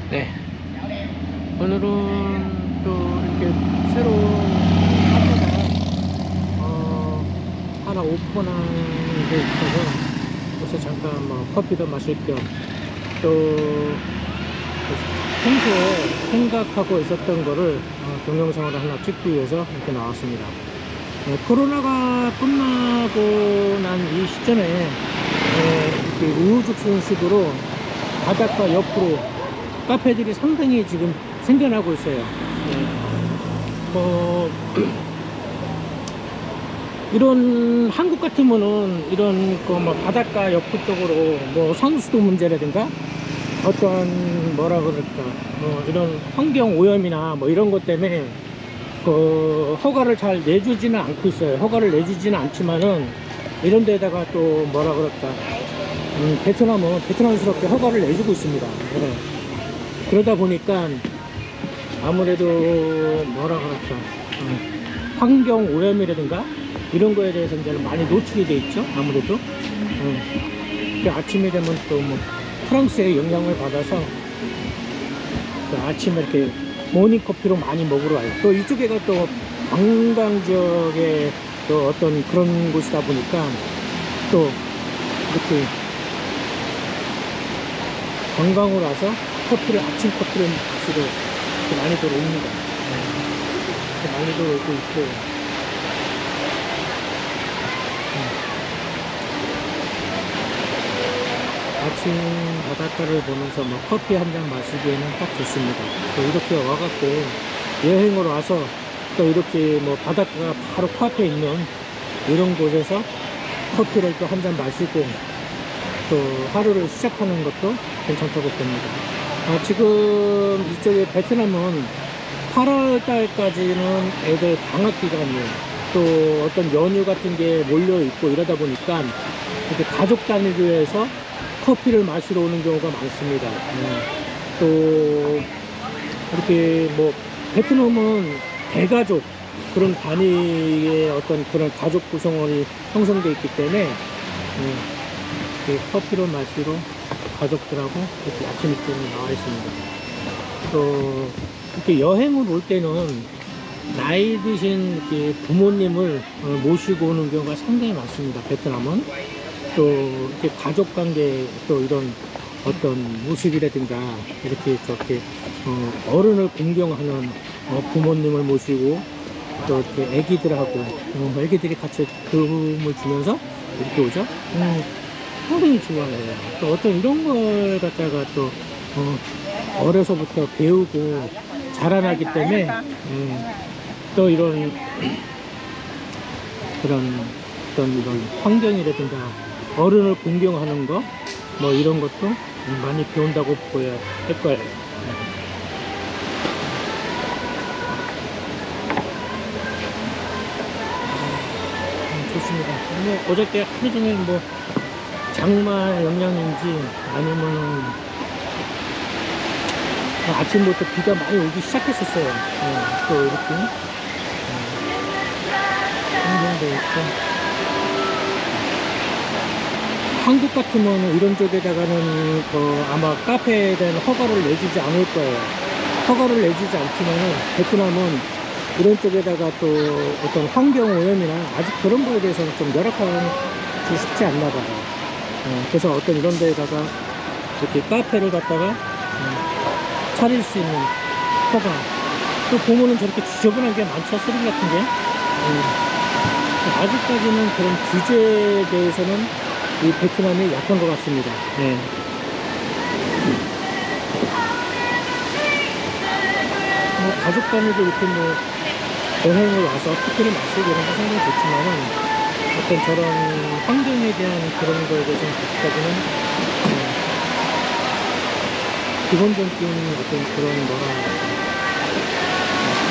네, 오늘은 또 이렇게 새로운 카페가 하나 오픈한 게 있어서 그래서 잠깐 뭐 커피도 마실 겸 또 평소에 생각하고 있었던 거를 동영상으로 하나 찍기 위해서 이렇게 나왔습니다. 코로나가 끝나고 난 이 시점에 이렇게 우후죽순식으로 바닷가 옆으로 카페들이 상당히 지금 생겨나고 있어요. 이런 한국 같으면은 이런 뭐 바닷가 옆 쪽으로 뭐 상수도 문제라든가 어떤 뭐라 그럴까 뭐 이런 환경 오염이나 뭐 이런 것 때문에 허가를 잘 내주지는 않고 있어요. 허가를 내주지는 않지만은 이런 데다가 또 뭐라 그럴까 베트남은 베트남스럽게 허가를 내주고 있습니다. 그러다 보니까 아무래도 뭐라 그럴까 환경 오염이라든가 이런 거에 대해서 이제 많이 노출이 돼 있죠. 아무래도 아침에 되면 또 뭐 프랑스의 영향을 받아서 아침에 이렇게 모닝커피로 많이 먹으러 와요. 또 이쪽에가 또 관광 지역의 또 어떤 그런 곳이다 보니까 또 이렇게 관광으로 와서 아침 커피를 마시러 많이들 옵니다. 많이들 오고 있고 아침 바닷가를 보면서 뭐 커피 한 잔 마시기에는 딱 좋습니다. 또 이렇게 와갖고 여행으로 와서 또 이렇게 뭐 바닷가가 바로 코앞에 있는 이런 곳에서 커피를 또 한 잔 마시고 또 하루를 시작하는 것도 괜찮다고 봅니다. 지금 이쪽에 베트남은 8월 달까지는 애들 방학 기간이에요. 또 어떤 연휴 같은 게 몰려 있고 이러다 보니까 이렇게 가족 단위로 해서 커피를 마시러 오는 경우가 많습니다. 또 이렇게 뭐 베트남은 대가족 그런 단위의 어떤 그런 가족 구성원이 형성되어 있기 때문에 이렇게 커피를 마시러 가족들하고 이렇게 아침 일찍 나와 있습니다. 또 이렇게 여행을 올 때는 나이 드신 이렇게 부모님을 모시고 오는 경우가 상당히 많습니다. 베트남은 또 이렇게 가족 관계 또 이런 어떤 모습이라든가 이렇게 저렇게 어른을 공경하는 부모님을 모시고 또 이렇게 애기들하고 애기들이 같이 도움을 주면서 이렇게 오죠. 상당히 좋아해요. 또 어떤 이런 걸 갖다가 또 어려서부터 배우고 자라나기 때문에 또 이런 그런 어떤 이런 환경이라든가 어른을 공경하는 거 뭐 이런 것도 많이 배운다고 보여야 할 거예요. 좋습니다. 뭐 어저께 하루 종일 뭐 장마 영향인지 아니면은 아침부터 비가 많이 오기 시작했었어요. 또 이렇게 환경도 있고 한국 같으면 이런 쪽에다가는 아마 카페에 대한 허가를 내주지 않을 거예요. 허가를 내주지 않지만은 베트남은 이런 쪽에다가 또 어떤 환경 오염이나 아직 그런 거에 대해서는 좀 열악하기 쉽지 않나 봐요. 그래서 어떤 이런 데다가 이렇게 카페를 갖다가 차릴 수 있는 허가 또 보면은 저렇게 지저분한 게 많죠. 쓰레기 같은 게 아직까지는 그런 규제에 대해서는 이 베트남이 약한 것 같습니다. 뭐 가족 단위로 이렇게 뭐 여행을 와서 커피를 마시고 이런 거 상당히 좋지만은 어떤 저런 환경에 대한 그런 거에 대해서는 아직까지는 기본적인 어떤 그런 뭐라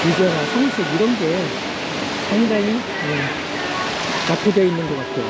규제나 상식 이런 게 상당히 낙후되어 있는 것 같아요.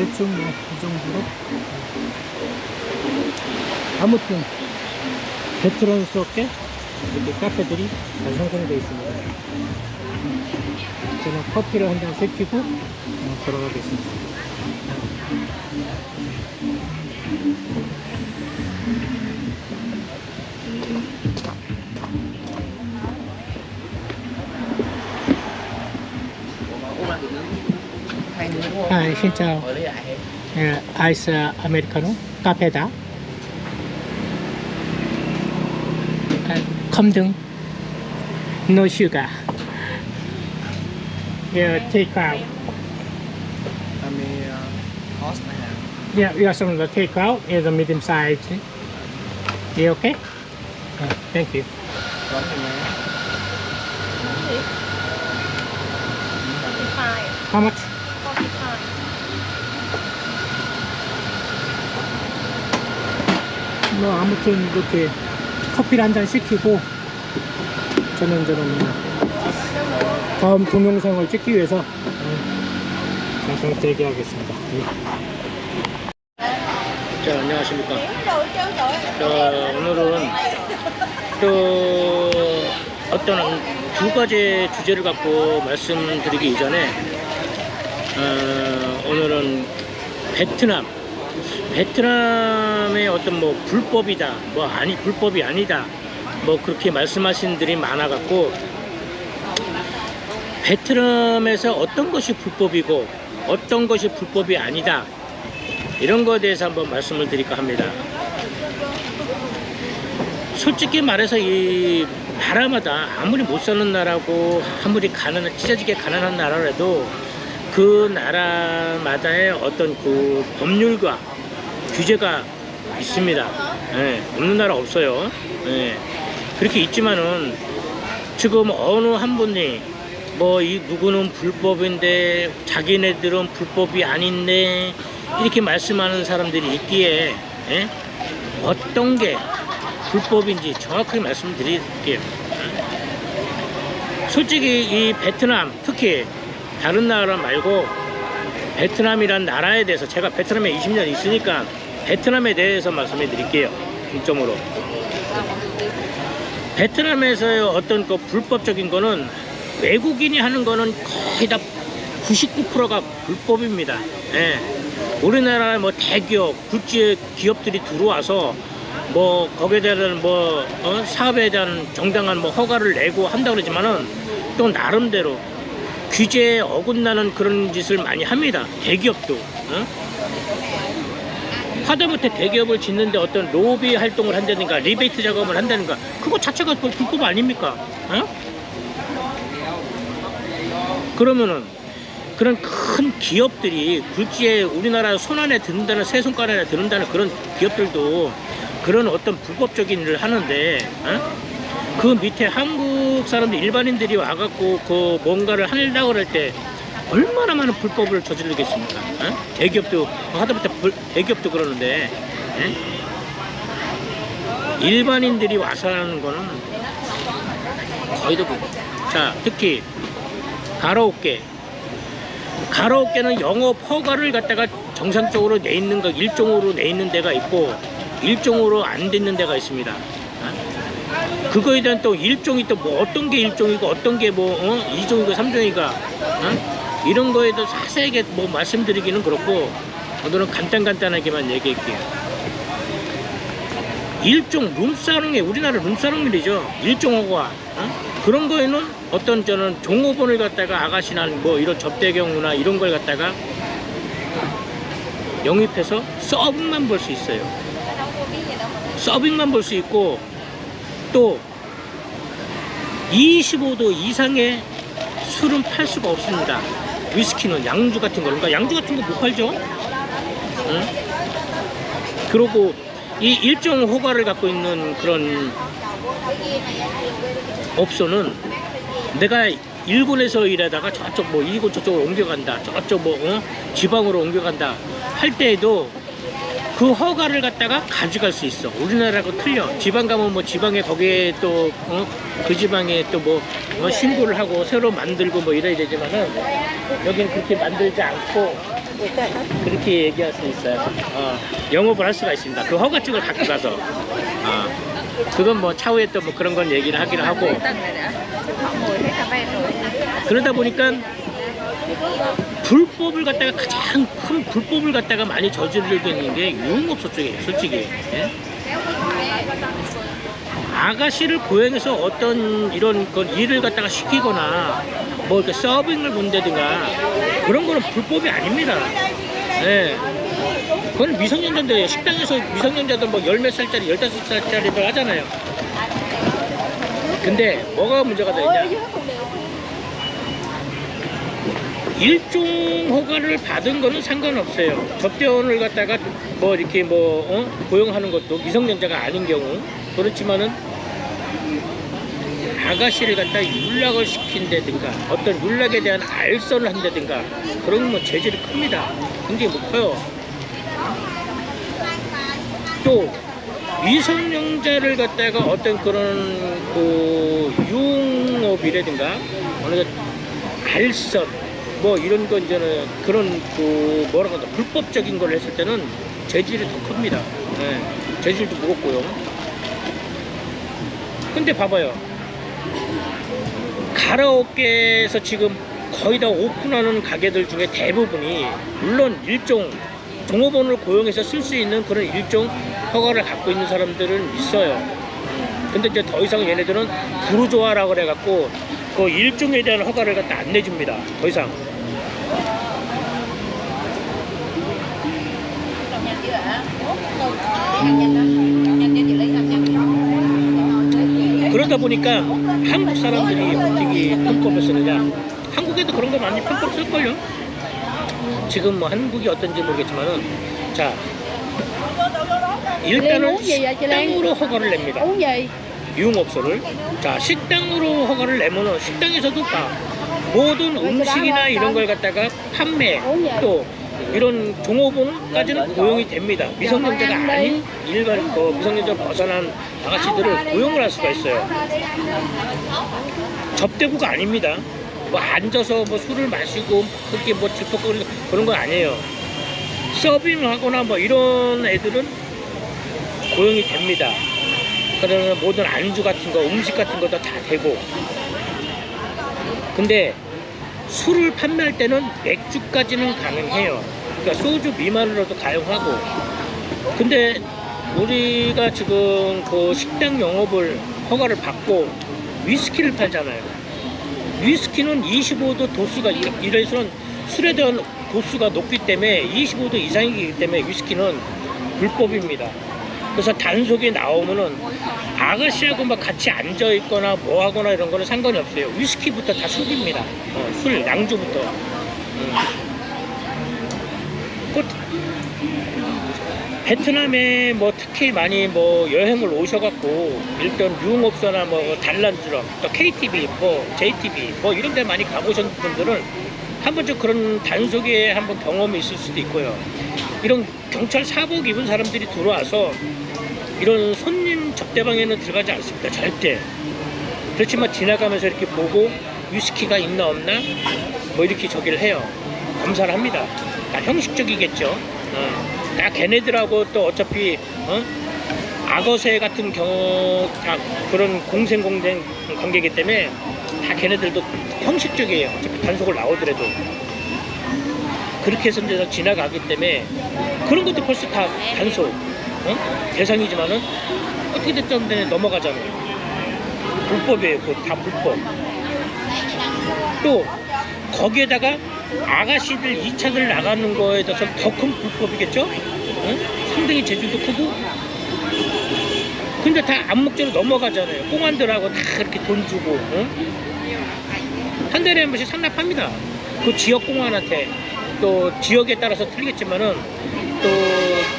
대충 뭐 이 정도로. 아무튼 베트남스럽게 이렇게 카페들이 잘 형성되어 있습니다. 저는 커피를 한 잔 시키고 들어가겠습니다. xin chào. Ice Americano, cà phê đá. Không đường. No sugar. Yeah, take out. Cost I have. Yeah, you have some of the take out is a medium size. You okay? Thank you. One minute. 45. How much? 45. 뭐 아무튼 이렇게 커피를 한 잔 시키고 저는 다음 동영상을 찍기 위해서 잠깐 대기하겠습니다. 자, 안녕하십니까. 자, 오늘은 또 어떤 두 가지 주제를 갖고 말씀드리기 이전에 오늘은 베트남의 어떤 뭐 불법이다, 뭐 아니 불법이 아니다, 뭐 그렇게 말씀하신 분들이 많아갖고 베트남에서 어떤 것이 불법이고 어떤 것이 불법이 아니다 이런 거에 대해서 한번 말씀을 드릴까 합니다. 솔직히 말해서 이 나라마다 아무리 못 사는 나라고 아무리 찢어지게 가난한 나라라도 그 나라마다의 어떤 그 법률과 규제가 있습니다. 예, 없는 나라 없어요. 예, 그렇게 있지만은 지금 어느 한 분이 뭐 이 누구는 불법인데 자기네들은 불법이 아닌데 이렇게 말씀하는 사람들이 있기에 예? 어떤 게 불법인지 정확하게 말씀드릴게요. 솔직히 이 베트남, 특히 다른 나라 말고 베트남이란 나라에 대해서 제가 베트남에 20년 있으니까 베트남에 대해서 말씀해 드릴게요. 중점으로 베트남에서의 어떤 그 불법적인 거는 외국인이 하는 거는 거의 다 99%가 불법입니다. 예. 우리나라 뭐 대기업, 굴지 기업들이 들어와서 뭐 거기에 대한 뭐 사업에 대한 정당한 뭐 허가를 내고 한다고 그러지만은 또 나름대로 규제에 어긋나는 그런 짓을 많이 합니다. 대기업도. 하다못해 대기업을 짓는데 어떤 로비 활동을 한다든가 리베이트 작업을 한다든가 그거 자체가 불법 아닙니까? 그러면은 그런 큰 기업들이 굴지에 우리나라 손 안에 드는다는 세 손가락 안에 드는다는 그런 기업들도 그런 어떤 불법적인 일을 하는데 그 밑에 한국 사람들 일반인들이 와갖고 그 뭔가를 하려고 그럴 때 얼마나 많은 불법을 저지르겠습니까? 대기업도 하다못해 대기업도 그러는데 일반인들이 와서 하는 거는 거의 다 자, 특히 가라오케는 영업 허가를 갖다가 정상적으로 내 있는 거 일종으로 내 있는 데가 있고 일종으로 안 되는 데가 있습니다. 그거에 대한 또 일종이 또 뭐 어떤 게 일종이고 어떤 게 뭐 2종이고 3종이가 이런 거에도 자세하게 뭐 말씀드리기는 그렇고 오늘은 간단하게만 얘기할게요. 일종 룸사롱에 우리나라 룸사롱이죠. 일종 허가 그런 거에는 어떤 저는 종업원을 갖다가 아가씨나 뭐 이런 접대경우나 이런 걸 갖다가 영입해서 서빙만 볼 수 있어요. 서빙만 볼 수 있고 또 25도 이상의 술은 팔 수가 없습니다. 위스키는 양주 같은 거, 그러니까 양주 같은 거 못 팔죠. 그리고 이 일종 허가를 갖고 있는 그런 업소는 내가 일본에서 일하다가 저쪽 뭐 이곳 저쪽으로 옮겨간다, 저쪽 뭐 지방으로 옮겨간다 할 때에도 그 허가를 갖다가 가져갈 수 있어. 우리나라하고 틀려. 지방 가면 뭐 지방에 거기에 또 그 지방에 또 뭐 신고를 하고 새로 만들고 뭐 이래야 되지만은 여기는 그렇게 만들지 않고 그렇게 얘기할 수 있어요. 영업을 할 수가 있습니다. 그 허가증을 갖고 가서. 그건 뭐 차후에 또 뭐 그런 건 얘기를 하기로 하고. 그러다 보니까 불법을 갖다가 가장 큰 불법을 갖다가 많이 저지르고 있는 게 유흥업소 쪽이에요, 솔직히. 예? 아가씨를 고용해서 어떤 이런 그 일을 갖다가 시키거나 뭐 이렇게 서빙을 본다든가 그런 거는 불법이 아닙니다. 예. 그건 미성년자인데 식당에서 미성년자들 뭐 열 몇 살짜리 15살짜리들 하잖아요. 근데 뭐가 문제가 되냐, 일종 허가를 받은 거는 상관없어요. 접대원을 갖다가 뭐 이렇게 뭐 고용하는 것도 미성년자가 아닌 경우. 그렇지만은 아가씨를 갖다 윤락을 시킨다든가 어떤 윤락에 대한 알선을 한다든가 그런 뭐 재질이 큽니다. 굉장히 뭐 커요. 또 미성년자를 갖다가 어떤 그런 그 유흥업이라든가 어느 알선 뭐 이런 거 이제는 그런 그 뭐라고 하나 불법적인 걸 했을 때는 재질이 더 큽니다. 네, 재질도 무겁고요. 근데 봐봐요, 가라오케에서 지금 거의 다 오픈하는 가게들 중에 대부분이 물론 일종 종업원을 고용해서 쓸 수 있는 그런 일종 허가를 갖고 있는 사람들은 있어요. 근데 이제 더 이상 얘네들은 부르조아라고 그래갖고 그 일종에 대한 허가를 갖다 안 내줍니다. 더 이상. 그러다 보니까 한국 사람들이 어떻게 편법을 쓰느냐, 한국에도 그런 거 많이 편법 쓸걸요. 지금 뭐 한국이 어떤지 모르겠지만은, 자 일단은 식당으로 허가를 냅니다. 유흥업소를. 자, 식당으로 허가를 내면은 식당에서도 모든 음식이나 이런 걸 갖다가 판매 또 이런 종업원까지는 고용이 됩니다. 미성년자가 아닌 일반 미성년자 벗어난 아가씨들을 고용을 할 수가 있어요. 접대부가 아닙니다. 뭐 앉아서 뭐 술을 마시고 그렇게 뭐 질퍽거리고 그런 건 아니에요. 서빙을 하거나 뭐 이런 애들은 고용이 됩니다. 그러면 모든 안주 같은 거, 음식 같은 거 다 되고. 근데 술을 판매할 때는 맥주까지는 가능해요. 그러니까 소주 미만으로도 가용하고. 근데 우리가 지금 그 식당 영업을 허가를 받고 위스키를 팔잖아요. 위스키는 25도 도수가, 이래서는 술에 대한 도수가 높기 때문에 25도 이상이기 때문에 위스키는 불법입니다. 그래서 단속이 나오면은 아가씨하고 막 같이 앉아 있거나 뭐 하거나 이런 거는 상관이 없어요. 위스키부터 다 술입니다. 술, 양주부터. 베트남에 뭐 특히 많이 뭐 여행을 오셔갖고 일단 유흥업소나 뭐 단란주점, 또 KTV, 뭐 JTB 뭐 이런 데 많이 가보신 분들은 한 번쯤 그런 단속에 한번 경험이 있을 수도 있고요. 이런 경찰 사복 입은 사람들이 들어와서 이런 손님 접대방에는 들어가지 않습니다. 절대. 그렇지만 지나가면서 이렇게 보고 위스키가 있나 없나 뭐 이렇게 저기를 해요. 검사를 합니다. 다 형식적이겠죠. 다 걔네들하고 또 어차피 악어새 같은 그런 공생 관계이기 때문에 다 걔네들도 형식적이에요. 어차피 단속을 나오더라도. 그렇게 해서 이제 지나가기 때문에 그런 것도 벌써 다 단속 대상이지만은 어떻게 됐든 넘어가잖아요. 불법이에요. 그거 다 불법. 또 거기에다가 아가씨들 2차들 나가는 거에 대해서 더 큰 불법이겠죠? 상당히 재질도 크고. 근데 다 암묵적으로 넘어가잖아요. 꽁안들하고 다 이렇게 돈 주고. 한 달에 한 번씩 상납합니다. 그 지역 공안한테. 또 지역에 따라서 틀리겠지만은 또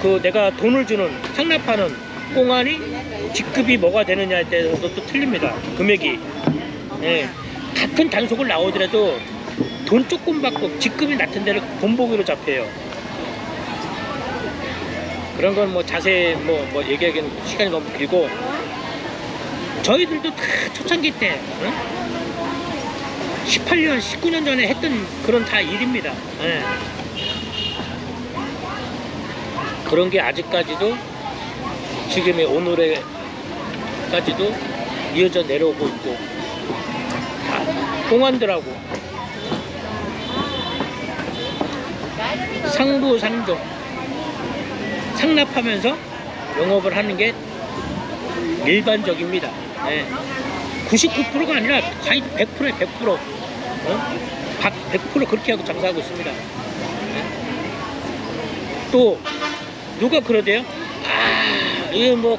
그 내가 돈을 주는 상납하는 공안이 직급이 뭐가 되느냐에 대해서 또 틀립니다. 금액이. 예. 같은 단속을 나오더라도 돈 조금 받고 직급이 낮은 데를 본보기로 잡혀요. 그런 건 뭐 자세히 뭐 얘기하기는 시간이 너무 길고, 저희들도 다 초창기 때 18년, 19년 전에 했던 그런 다 일입니다. 예. 그런 게 아직까지도 지금의 오늘에까지도 이어져 내려오고 있고, 공안들하고 상부상조 상납하면서 영업을 하는 게 일반적입니다. 네. 99%가 아니라 거의 100%에 100%, 100% 그렇게 하고 장사하고 있습니다. 네. 또 누가 그러대요? 이거 뭐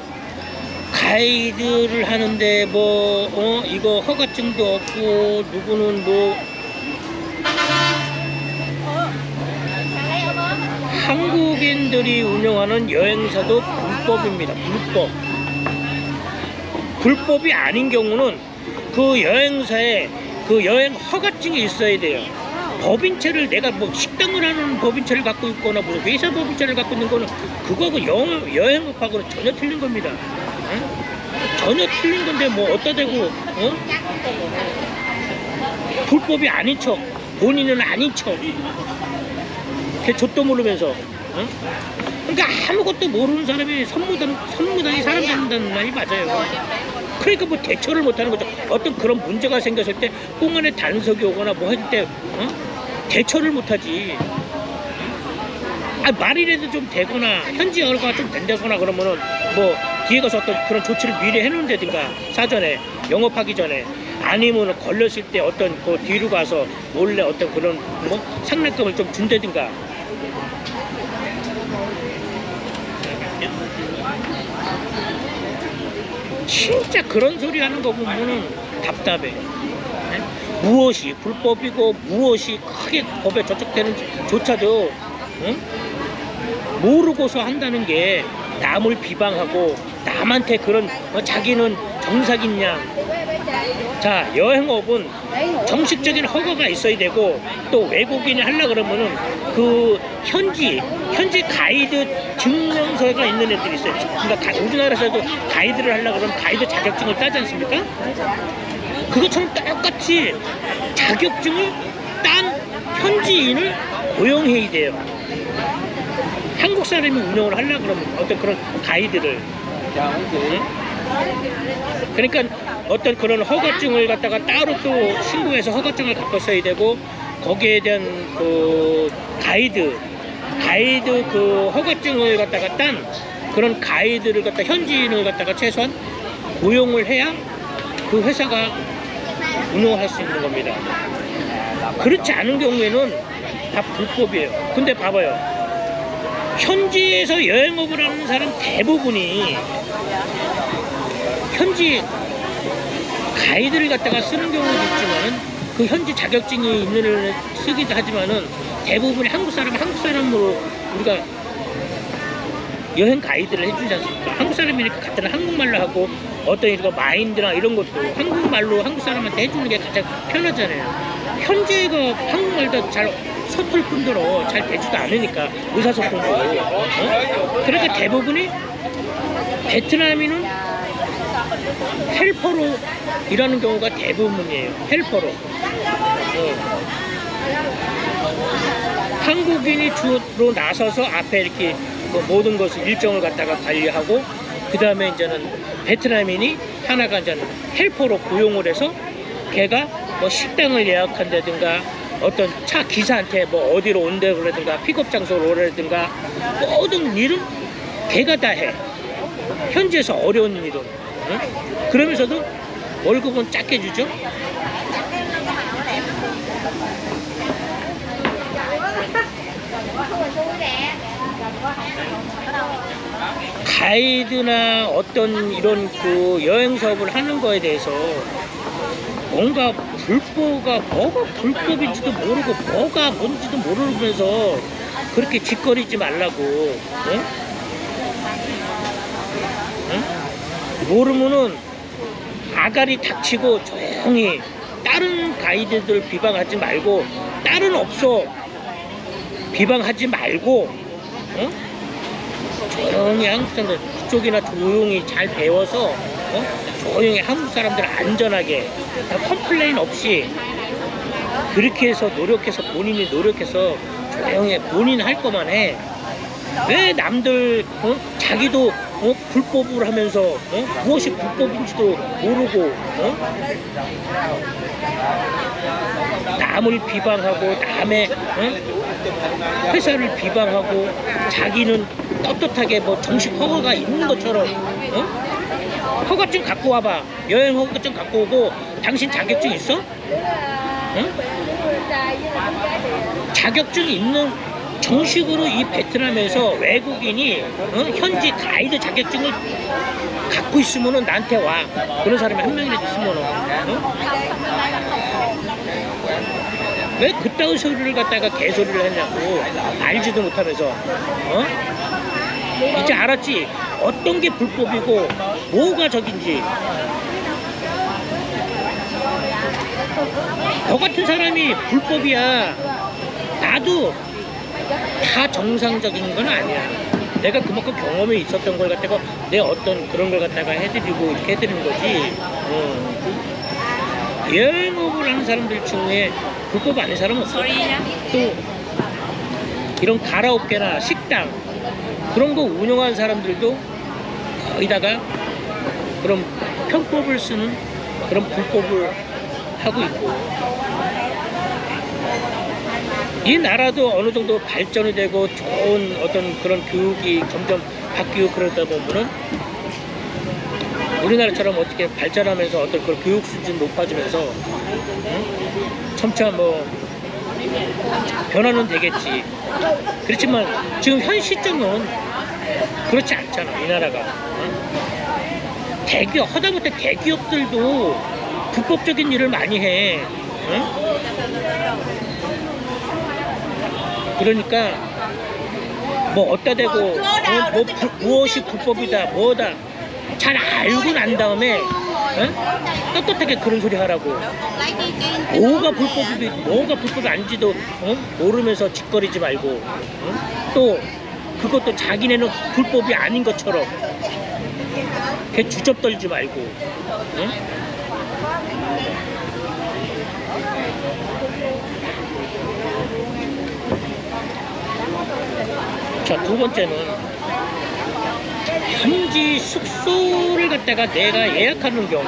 가이드를 하는데 뭐 이거 허가증도 없고 누구는 뭐 한국인들이 운영하는 여행사도 불법입니다. 불법이 아닌 경우는 그 여행사에 그 여행 허가증이 있어야 돼요. 법인체를 내가 뭐 식당을 하는 법인체를 갖고 있거나 뭐 회사 법인체를 갖고 있는 거는 그거하고 여행업하고는 전혀 틀린 겁니다. 전혀 틀린 건데 뭐 어디다 대고 불법이 아닌 척, 본인은 아닌 척, 걔 좆도 모르면서, 그러니까 아무것도 모르는 사람이 선무당이 사람 잡는다는 말이 맞아요. 그러니까 뭐 대처를 못하는 거죠. 어떤 그런 문제가 생겼을 때 공안에 단속이 오거나 뭐 할 때 대처를 못하지. 말이라도 좀 되거나 현지어가 좀 된다거나 그러면은 뭐 뒤에 가서 어떤 그런 조치를 미리 해놓는다든가 사전에 영업하기 전에, 아니면 걸렸을 때 어떤 그 뒤로 가서 몰래 어떤 그런 뭐 상납금을 좀 준다든가. 진짜 그런 소리 하는 거 보면은 답답해. 네? 무엇이 불법이고 무엇이 크게 법에 저촉되는 조차도 모르고서 한다는 게 남을 비방하고 남한테 그런 자기는 정상이냐. 자, 여행업은 정식적인 허가가 있어야 되고, 또 외국인이 하려 그러면은 그 현지 가이드 증명서가 있는 애들이 있어요. 그러니까 우리나라에서도 가이드를 하려 그러면 가이드 자격증을 따지 않습니까? 그것처럼 똑같이 자격증을 딴 현지인을 고용해야 돼요. 한국 사람이 운영을 하려 그러면 어떤 그런 가이드를. 그러니까 어떤 그런 허가증을 갖다가 따로 또 신고해서 허가증을 갖고 써야 되고, 거기에 대한 그 가이드 그 허가증을 갖다가 딴 그런 가이드를 갖다 현지인을 갖다가 최소한 고용을 해야 그 회사가 운영할 수 있는 겁니다. 그렇지 않은 경우에는 다 불법이에요. 근데 봐봐요. 현지에서 여행업을 하는 사람 대부분이 현지 가이드를 갖다가 쓰는 경우도 있지만은 그 현지 자격증이 있는 애를 쓰기도 하지만은 대부분이 한국 사람으로 우리가 여행 가이드를 해주지 않습니까? 한국 사람이니까 같은 한국말로 하고 어떤 이런 마인드나 이런 것도 한국말로 한국 사람한테 해주는 게 가장 편하잖아요. 현지가 한국말도 잘 서툴 뿐더러 잘 되지도 않으니까, 의사소통도. 그러니까 대부분이 베트남인은 헬퍼로 일하는 경우가 대부분이에요. 헬퍼로. 한국인이 주로 나서서 앞에 이렇게 모든 것을 일정을 갖다가 관리하고, 그 다음에 이제는 베트남인이 하나가 이제는 헬퍼로 고용을 해서 걔가 뭐 식당을 예약한다든가 어떤 차 기사한테 뭐 어디로 온다 그러든가 픽업 장소로 오라든가 모든 일은 걔가 다 해. 현지에서 어려운 일은. 그러면서도 월급은 작게 주죠. 가이드나 어떤 이런 그 여행 사업을 하는 거에 대해서 뭔가 뭐가 불법인지도 모르고 뭐가 뭔지도 모르면서 그렇게 짓거리지 말라고. 응? 응? 모르면은 아가리 닥치고 조용히 다른 가이드들 비방하지 말고, 다른 업소 비방하지 말고, 응? 조용히 한국 사람들 그쪽이나 조용히 잘 배워서 조용히 한국 사람들 안전하게 컴플레인 없이 그렇게 해서 본인이 노력해서 조용히 본인 할 것만 해. 왜 남들 자기도 불법을 하면서 무엇이 불법인지도 모르고 남을 비방하고 남의 회사를 비방하고 자기는 떳떳하게 뭐 정식 허가가 있는 것처럼 허가증 갖고 와봐. 여행 허가증 갖고 오고 당신 자격증 있어? 자격증 있는 정식으로 이 베트남에서 외국인이 현지 가이드 자격증을 갖고 있으면은 나한테 와. 그런 사람이 한 명이라도 있으면은 왜 그따위 소리를 갖다가 개소리를 했냐고. 알지도 못하면서 이제 알았지? 어떤 게 불법이고 뭐가 적인지. 너 같은 사람이 불법이야. 나도 다 정상적인 건 아니야. 내가 그만큼 경험이 있었던 걸 갖다가 내 어떤 그런 걸 갖다가 해드리고 이렇게 해드리는 거지. 여행업을 하는 사람들 중에 불법 아닌 사람은 없어. 또 이런 가라오케나 식당 그런 거 운영하는 사람들도 거기다가 그런 편법을 쓰는 그런 불법을 하고 있고, 이 나라도 어느 정도 발전이 되고 좋은 어떤 그런 교육이 점점 바뀌고 그러다 보면은 우리나라처럼 어떻게 발전하면서 어떤 그런 교육 수준 높아지면서 점차 뭐 변화는 되겠지. 그렇지만 지금 현 시점은 그렇지 않잖아, 이 나라가. 대기업, 하다못해 대기업들도 불법적인 일을 많이 해. 그러니까 뭐 어디다 대고 무엇이 불법이다 뭐다 잘 알고 난 다음에 떳떳하게 그런 소리 하라고. 뭐가 불법이고 뭐가 불법이 아닌지도 모르면서 짓거리지 말고, 또 그것도 자기네는 불법이 아닌 것처럼 걔 주접 떨지 말고. 자, 두 번째는 현지 숙소를 갖다가 내가 예약하는 경우.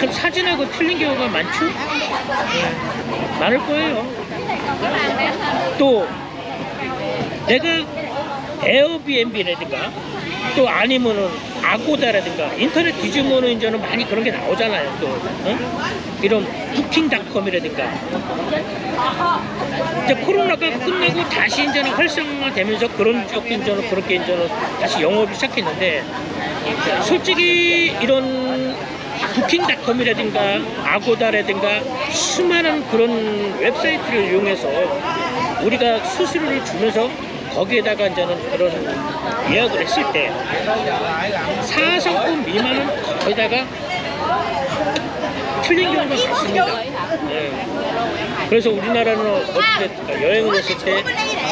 참 사진하고 틀린 경우가 많죠? 많을 거예요. 또 내가 에어비앤비라든가 또 아니면은 아고다라든가 인터넷 뒤지면은 이제는 많이 그런 게 나오잖아요. 또 이런 부킹닷컴이라든가. 이제 코로나가 끝나고 다시 이제는 활성화되면서 그런 쪽도 이제는 그렇게 이제는 다시 영업이 시작했는데, 솔직히 이런 부킹닷컴이라든가 아고다라든가 수많은 그런 웹사이트를 이용해서 우리가 수수료를 주면서 거기에다가 이제는 그런 예약을 했을 때 4성급 미만은 거기다가 틀린 경우가 많습니다. 그래서 우리나라는 어떻게 됐을까? 여행을 했을 때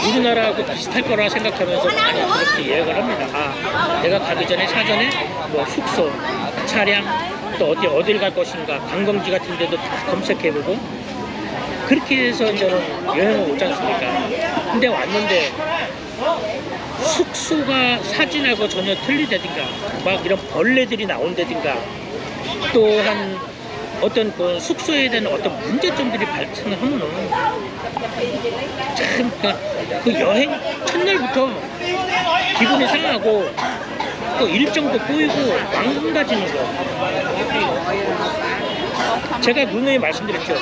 우리나라하고 비슷할 거라 생각하면서 많이 그렇게 예약을 합니다. 아, 내가 가기 전에 사전에 뭐 숙소, 차량, 또 어딜 갈 것인가, 관광지 같은 데도 다 검색해보고 그렇게 해서 이제는 여행을 오지 않습니까? 근데 왔는데 숙소가 사진하고 전혀 틀리다든가 막 이런 벌레들이 나온다든가 또한 어떤 그 숙소에 대한 어떤 문제점들이 발생을 하면은 참 그 여행 첫날부터 기분이 상하고 또 일정도 꼬이고 망가지는 거. 제가 누누이 말씀드렸죠.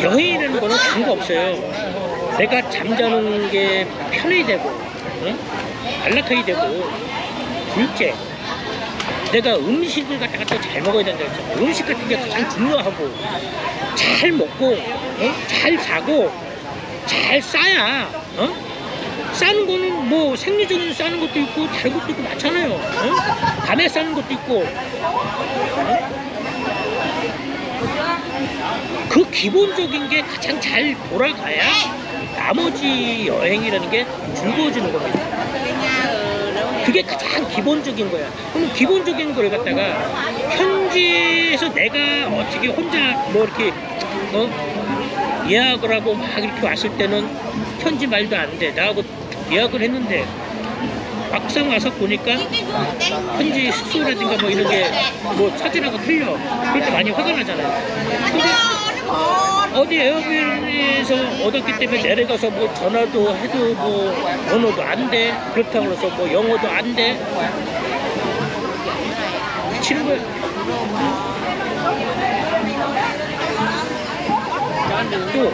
여행이라는 거는 다른 거 없어요. 내가 잠자는 게 편히 되고, 안락하게 되고, 둘째, 내가 음식을 갖다가 또 잘 먹어야 된다 했잖아. 음식 같은 게 가장 중요하고, 잘 먹고, 잘 자고, 잘 싸야, 싸는 거는 뭐 생리적인 싸는 것도 있고, 다른 것도 있고 많잖아요. 밤에 싸는 것도 있고, 그 기본적인 게 가장 잘 돌아가야 나머지 여행이라는 게 즐거워지는 겁니다. 그게 가장 기본적인 거야. 그럼 기본적인 걸 갖다가 현지에서 내가 어떻게 혼자 뭐 이렇게 예약을 하고 막 이렇게 왔을 때는 현지 말도 안 돼. 나하고 예약을 했는데 막상 와서 보니까 현지 숙소라든가 뭐 이런 게 뭐 사진하고 틀려. 그럴 때 많이 화가 나잖아요. 근데 어디 에어비앤비에서 얻었기 때문에 내려가서 뭐 전화도 해도 뭐 번호도 안 돼. 그렇다고 해서 뭐 영어도 안 돼. 미치는 거야. 또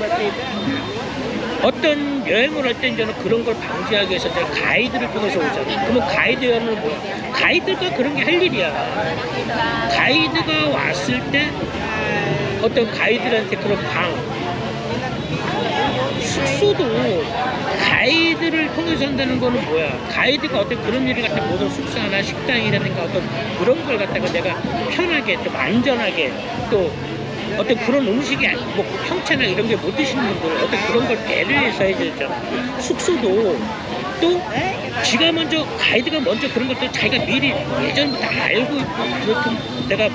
어떤 여행을 할 때 이제는 그런 걸 방지하기 위해서 이제 가이드를 통해서 오잖아. 그러면 가이드 여행은 뭐 가이드가 그런 게 할 일이야. 가이드가 왔을 때 어떤 가이드한테 그런 방 숙소도 가이드를 통해서 한다는 거는 뭐야? 가이드가 어떤 그런 일을 갖다 모든 숙소나 식당이라든가 어떤 그런 걸 갖다가 내가 편하게 좀 안전하게 또 어떤 그런 음식이 뭐 형체나 이런 게 못 드시는 분들 어떤 그런 걸 배려해서 해야 되잖아. 숙소도 또 지가 먼저 가이드가 먼저 그런 것도 자기가 미리 예전부터 알고 있고 그렇게 내가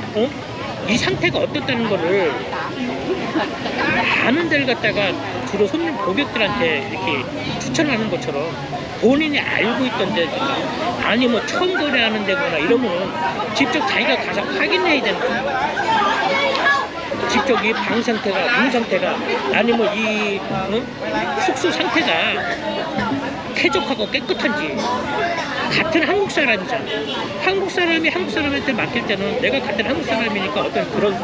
이 상태가 어떻다는 거를 아는 데를 갖다가 주로 손님 고객들한테 이렇게 추천하는 것처럼 본인이 알고 있던 데 아니 뭐 처음 거래하는 데거나 이러면은 직접 자기가 가서 확인해야 되는 거야. 직접 이 방 상태가, 문 상태가, 아니면 이 숙소 상태가 쾌적하고 깨끗한지. 같은 한국 사람이잖아. 한국 사람이 한국 사람한테 맡길 때는 내가 같은 한국 사람이니까 어떤 그런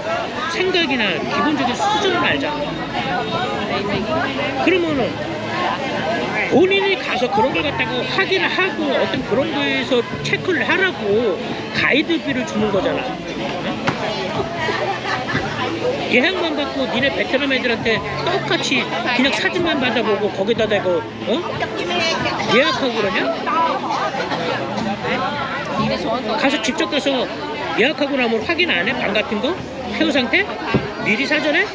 생각이나 기본적인 수준을 알잖아. 그러면은 본인이 가서 그런 걸 갖다가 확인을 하고 어떤 그런 거에서 체크를 하라고 가이드비를 주는 거잖아. 예약만 받고 니네 베트남 애들한테 똑같이 그냥 사진만 받아보고 거기다 대고 예약하고 그러냐? 가서 직접 가서 예약하고 나면 확인 안 해? 방 같은 거? 폐허 상태? 미리 사전에?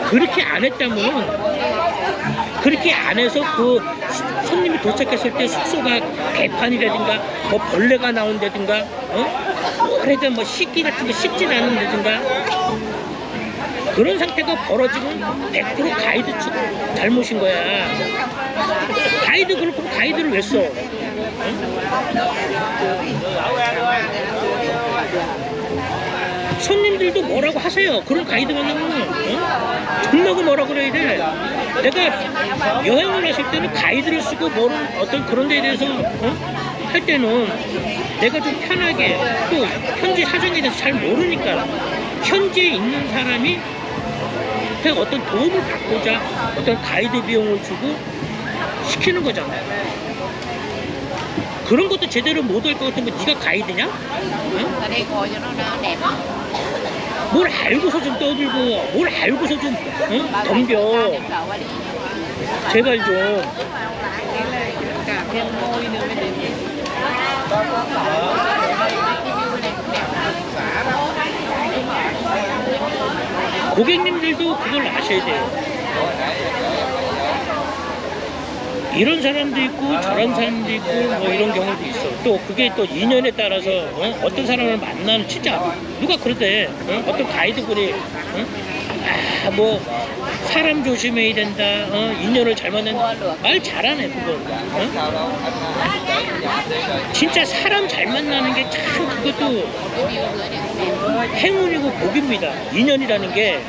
그렇게 안 했다면 그렇게 안 해서 그 손님이 도착했을 때 숙소가 개판이라든가 뭐 벌레가 나온다든가 그래도 뭐 식기 같은 거 씹진 않는다든가 그런 상태가 벌어지면 100% 가이드 잘못인 거야. 가이드 그렇고 가이드를 왜 써? 손님들도 뭐라고 하세요. 그런 가이드 만나면 존나고 뭐라 그래야 돼. 내가 여행을 했을 때는 가이드를 쓰고 뭐는 어떤 그런 데에 대해서 할 때는 내가 좀 편하게 또 현지 사정에 대해서 잘 모르니까 현지에 있는 사람이 그냥 어떤 도움을 받고자 어떤 가이드 비용을 주고 시키는 거잖아. 그런 것도 제대로 못 할 것 같으면 네가 가이드냐? 뭘 알고서 좀 떠들고 뭘 알고서 좀 덤벼. 제발 좀. 고객님들도 그걸 아셔야 돼요. 이런 사람도 있고 저런 사람도 있고 뭐 이런 경우도 있어. 또 그게 또 인연에 따라서 어떤 사람을 만나는 진짜 누가 그러대. 어떤 가이드분이 뭐 사람 조심해야 된다. 인연을 잘 만난다. 말 잘하네 그거. 진짜 사람 잘 만나는 게 참 그것도 행운이고 복입니다. 인연이라는 게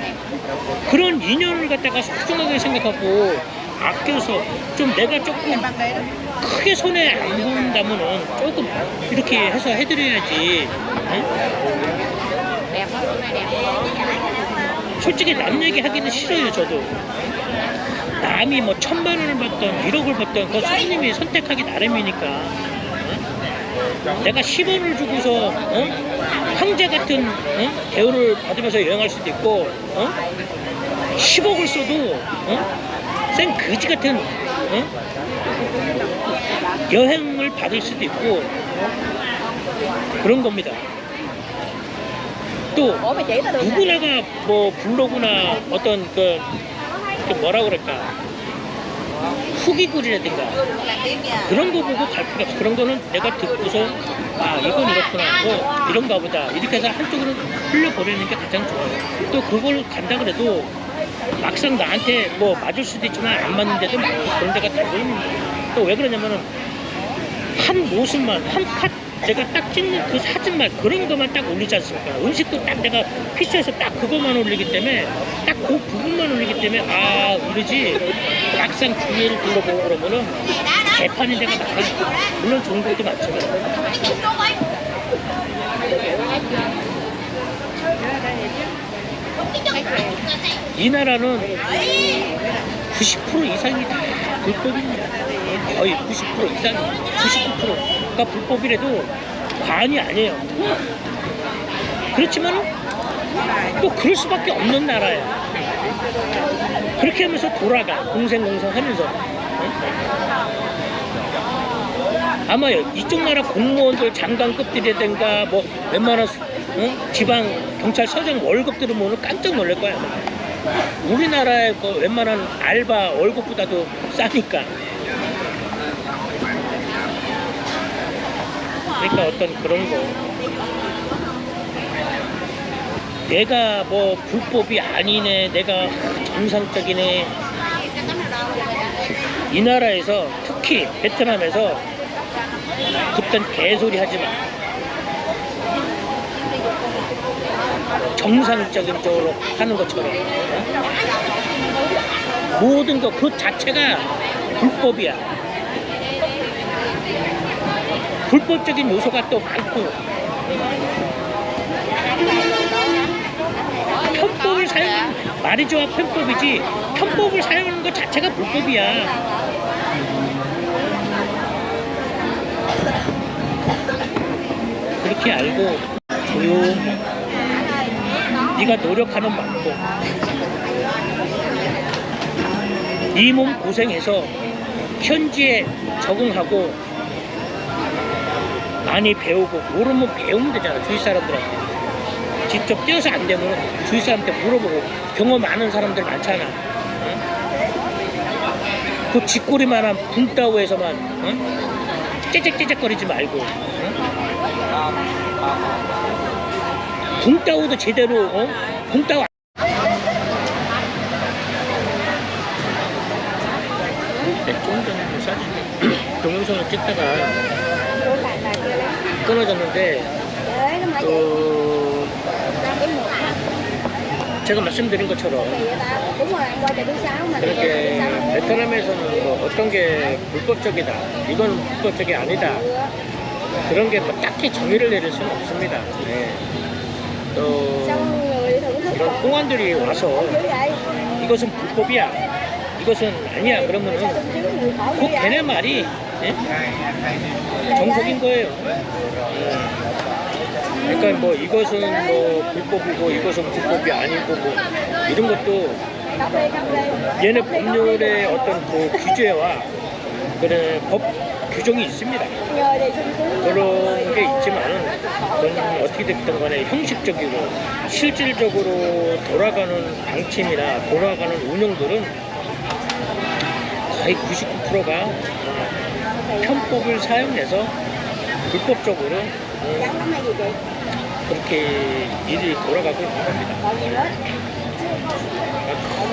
그런 인연을 갖다가 소중하게 생각하고 아껴서 좀 내가 조금 크게 손해 안 본다면은 조금 이렇게 해서 해드려야지. 솔직히 남 얘기 하기는 싫어요. 저도 남이 뭐 1000만 원을 받던 1억을 받던 그 손님이 선택하기 나름이니까 내가 10원을 주고서 황제 같은 대우를 받으면서 여행할 수도 있고 10억을 써도 생 거지 같은 여행을 받을 수도 있고 그런 겁니다. 또 누구나가 뭐 블로그나 어떤 그 뭐라 그럴까 후기글이라든가 그런 거 보고 갈 필요 없어. 그런 거는 내가 듣고서 아 이건 이렇구나 뭐 이런가 보다 이렇게 해서 한쪽으로 흘려버리는 게 가장 좋아요. 또 그걸 간다 그래도 막상 나한테 뭐 맞을 수도 있지만 안 맞는 데도 많고 그런 데가 되고 또 왜 그러냐면은 한 모습만 한 컷 제가 딱 찍는 그 사진만 그런 것만 딱 올리지 않습니까? 음식도 딱 내가 피처에서 딱 그것만 올리기 때문에 딱 그 부분만 올리기 때문에 아 이러지 막상 주위를 둘러보고 그러면은 개판인 데가 많아요. 물론 좋은 것도 많지만 이 나라는 90% 이상이 다 불법입니다. 거의 90% 이상, 99%가 불법이라도 과언이 아니에요. 그렇지만 또 그럴 수밖에 없는 나라예요. 그렇게 하면서 돌아가 공생공생하면서 아마 이쪽 나라 공무원들 장관급들이라든가 뭐 웬만한 지방 경찰서장 월급들은 보면 깜짝 놀랄 거야. 우리나라의 그 웬만한 알바 월급보다도 싸니까. 그러니까 어떤 그런 거. 내가 뭐 불법이 아니네, 내가 정상적이네. 이 나라에서 특히 베트남에서 그딴 개소리 하지 마. 정상적인 쪽으로 하는 것처럼 모든 것 그 자체가 불법이야. 불법적인 요소가 또 많고 편법을 사용 말이 좋아 편법이지 편법을 사용하는 것 자체가 불법이야. 그렇게 알고 조용히 네가 노력하는 만큼 네 몸 고생해서 현지에 적응하고 많이 배우고 모르면 배우면 되잖아. 주위 사람들한테 직접 뛰어서 안 되면 주위 사람한테 물어보고 경험 많은 사람들 많잖아. 응? 그 쥐꼬리만한 붕따오에서만 째잭째잭거리지 말고 응? 붕따오도 제대로 붕따오 좀 전에 사진 동영상을 찍다가 끊어졌는데 제가 말씀드린 것처럼 그렇게 베트남에서는 뭐 어떤 게 불법적이다 이건 불법적이 아니다 그런 게 뭐 딱히 정의를 내릴 수는 없습니다. 네. 또 이런 공안들이 와서 이것은 불법이야 이것은 아니야 그러면은 그 걔네 말이 예? 정석인 거예요. 그러니까 뭐 이것은 뭐 불법이고 이것은 불법이 아니고 뭐 이런 것도 얘네 법률의 어떤 그 규제와 그런 법 규정이 있습니다. 그런 게 있지만은 그건 어떻게 됐든 간에 형식적이고 실질적으로 돌아가는 방침이나 돌아가는 운영들은 거의 99%가 편법을 사용해서 불법적으로 그렇게 일이 돌아가고 있는 겁니다.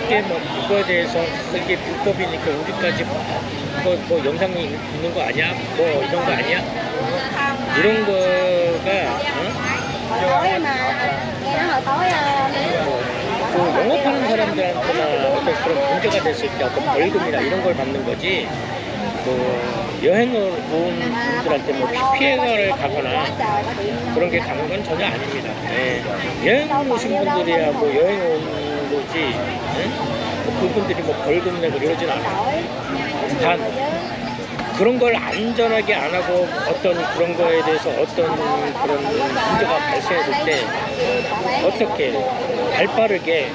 크게 뭐 그거에 대해서 그게 불법이니까 우리까지 뭐 영상이 있는 거 아니야? 뭐 이런 거 아니야? 이런 거가 그 영업하는 사람들한테나 어떤 그런 문제가 됐을 때 어떤 벌금이나 이런 걸 받는 거지 뭐 여행을 온 분들한테 뭐 피해가를 가거나 그런 게 가는 건 전혀 아닙니다. 네. 여행 오신 분들이야 뭐 여행 온 거지 네? 뭐 그분들이 뭐 벌금 내고 이러진 않아요. 단 그런 걸 안전하게 안 하고 어떤 그런 거에 대해서 어떤 그런 문제가 발생했을 때 어떻게 발빠르게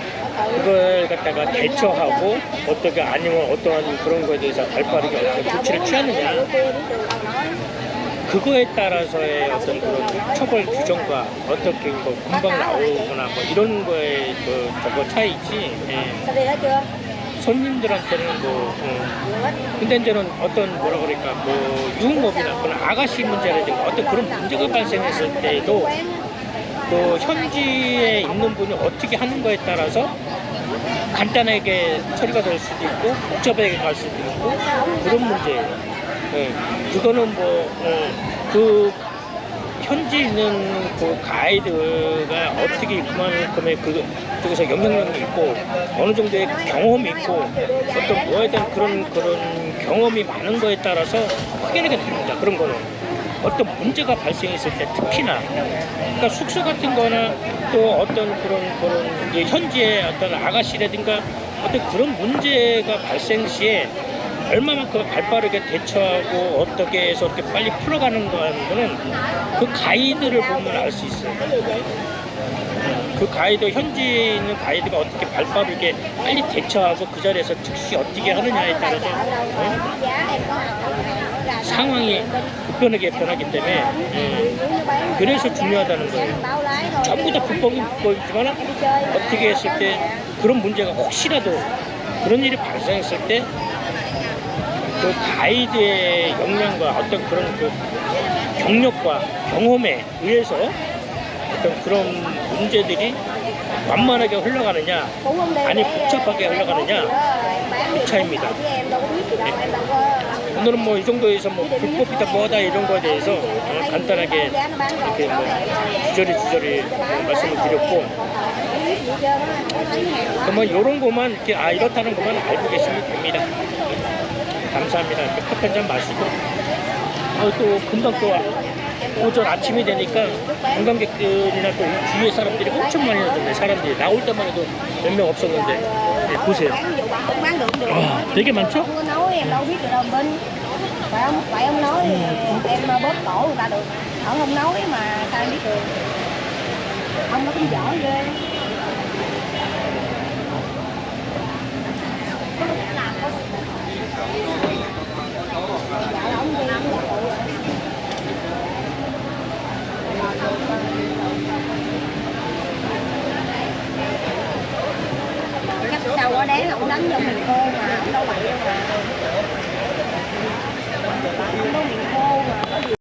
그걸 갖다가 대처하고 어떻게 아니면 어떠한 그런 거에 대해서 발빠르게 어떤 조치를 취하느냐 그거에 따라서의 어떤 그런 처벌 규정과 어떻게 뭐 금방 나오거나 뭐 이런 거에 그 저거 차이지 예. 손님들한테는 뭐 근데 이제는 어떤 뭐라 그럴까 뭐 유흥업이나 그런 아가씨 문제라든가 어떤 그런 문제가 발생했을 때도 그 현지에 있는 분이 어떻게 하는 거에 따라서 간단하게 처리가 될 수도 있고 복잡하게 갈 수도 있고 그런 문제예요. 예. 그거는 그 현지 있는 그 가이드가 어떻게 그만큼의 그쪽에서 영향력이 있고 어느 정도의 경험이 있고 어떤 뭐에 대한 그런 경험이 많은 거에 따라서 확연하게 다릅니다. 그런 거는 어떤 문제가 발생했을 때 특히나 그러니까 숙소 같은 거나 또 어떤 그런 이제 현지의 어떤 아가씨라든가 어떤 그런 문제가 발생 시에 얼마만큼 발빠르게 대처하고 어떻게 해서 이렇게 빨리 풀어가는 거는 그 가이드를 보면 알 수 있어요. 그 가이드, 현지에 있는 가이드가 어떻게 발빠르게 빨리 대처하고 그 자리에서 즉시 어떻게 하느냐에 따라서 상황이 급변하게 변하기 때문에 그래서 중요하다는 거예요. 전부 다 불법이지만 어떻게 했을 때 그런 문제가 혹시라도 그런 일이 발생했을 때 그 가이드의 역량과 어떤 그런 그 경력과 경험에 의해서 어떤 그런 문제들이 완만하게 흘러가느냐 아니 복잡하게 흘러가느냐 이 차이입니다. 네. 오늘은 뭐 이 정도에서 뭐 불법이다 뭐다 이런 거에 대해서 간단하게 이렇게 뭐 주저리 말씀을 드렸고 그러면 이런 것만 이렇게 이렇다는 것만 알고 계시면 됩니다. 감사합니다. 이렇게 커피 한잔 마시고 또 금방 또 오전 아침이 되니까 관광객들이나 또 주위의 사람들이 엄청 많이 오던데 사람들이 나올 때만 해도 몇 명 없었는데 네, 보세요. 되게 많죠? Không có nói em đâu biết được đâu Vinh. Vậy ông nói em bóp cổ người ta được. Ông không nói mà sao em biết được. Ông nó cũng giỏi ghê. Chắc sao quá đáng ông đánh vô mình cô mà ông đâu bậy đâu mà. Ông đâu